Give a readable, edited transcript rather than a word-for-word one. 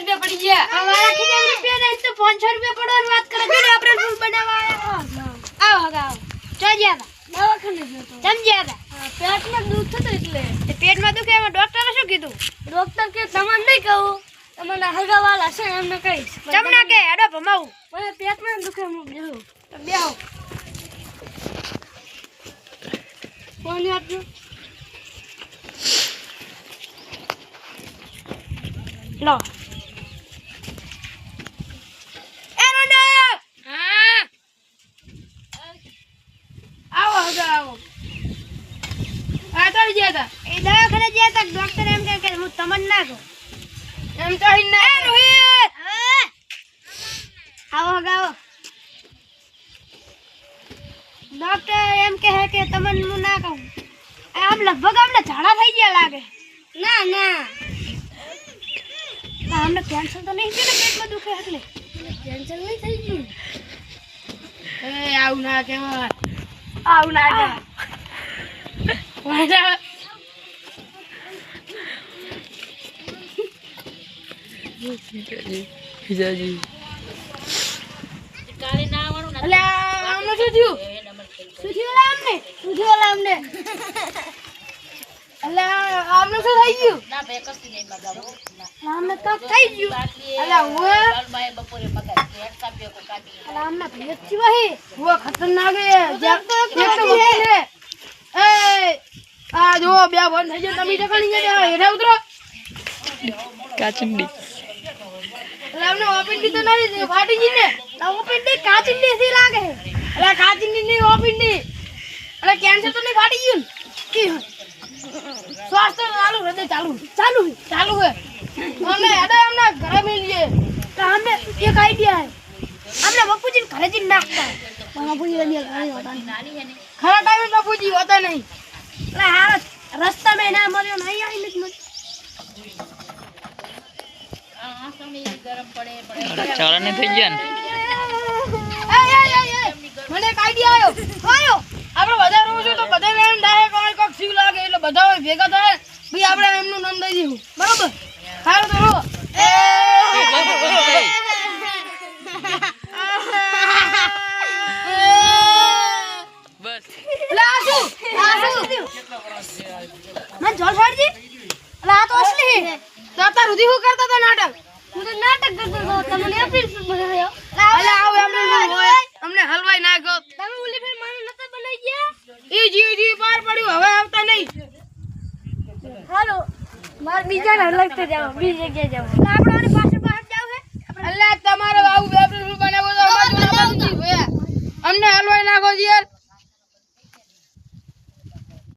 રૂપિયા પડી ગયા અમારા ખીજામ રૂપિયા નહીં તો 500 રૂપિયા પડવાની વાત કરે છે આપણે ફૂલ બનાવવા આયા આવો હગાવો ચો જ્યા દવાખાને ગયો તો સમજ્યા હતા પેટમાં દુખ થતું એટલે તે પેટમાં દુખે એમાં ડોક્ટરે શું કીધું ડોક્ટર કે તમને નહીં કહું તમને હગાવાલા છે એમને કહીશ તમને કે હેડો ભમાવું મને પેટમાં દુખે હું બેહું તો બેહો કોણ આપજો લો એરોને હા આવો આવો આ તો ગયા તા એ દવાખાને ગયા તા ડોક્ટર એમ કહે કે હું તમને ના કહું એમ તો હી ના રોહિત આવો ગાવો ડોક્ટર એમ કહે કે તમને હું ના કહું આમ લગભગ અમને ઝાડા થઈ ગયા લાગે ના ના हमने कैंसर तो नहीं किया पेट में दुखे એટલે कैंसर नहीं થઈ ગયું એ આવું ના કે વાજા હિજાજી કાલે ના આવવાનું ના અલે આમને શું થયું અમને અલે આમને શું થઈ ગયું ના બે કસ્તી નહીં બગાડો આમને તો થઈ ગયું અલે હું બાય બપોરે પગાર એક કાપ્યો કો કાટી અલે આમને ભેજ થી વહી वो खतरनाक है एक तो है ए आ जो બે બંધ થઈ જાય તમે ટકણી ગયા હેઠા ઉતરો કાચંડી અલે આમને ઓપિંડી તો નહીં ફાટી ગઈ ને ઓપિંડી કાચંડી થી લાગે અલે કાચંડી ની ઓપિંડી અલે કેન્સર તો નહીં ફાટી ગયું કે શ્વાસ તો ચાલુ હૃદય ચાલુ है हमने हमने घर में लिए तो हमने एक आइडिया है हमने बापूजी घरे जी नाखता है बापूजी ने नहीं होता નાની હે ને खरा टाइम में बापूजी होता नहीं अरे हां रास्ता में ना मरियो नहीं आई मत આ સમય ગરમ પડે ચાલા ને થઈ ગયા ને ए મને એક આઈડિયા આયો આપણે બધા રહો છો તો બધા એમ ડાયરેક્ટ કોઈ કોક સીવ લાગે એટલે બધા ભેગા થાય ભઈ આપણે એમનું નામ દઈ દીધું બરાબર સારું તો રહો બસ લાસુ मैं जोर छोड़ दी ला तो असली है तो आता रुधि हो करता था नाटक હું તો નાટક કરતો હતો તમને અપીલ બનાવ્યો અલે આવ અમને હલવાઈ નાખ્યો તમે ઓલી ફેર મને નતા બનાવી ગયા ઈ જી બહાર પડ્યું હવે આવતા નહીં હાલો માર બીજા ને હલકતે જાવ બીજી જગ્યાએ જાવ આપણે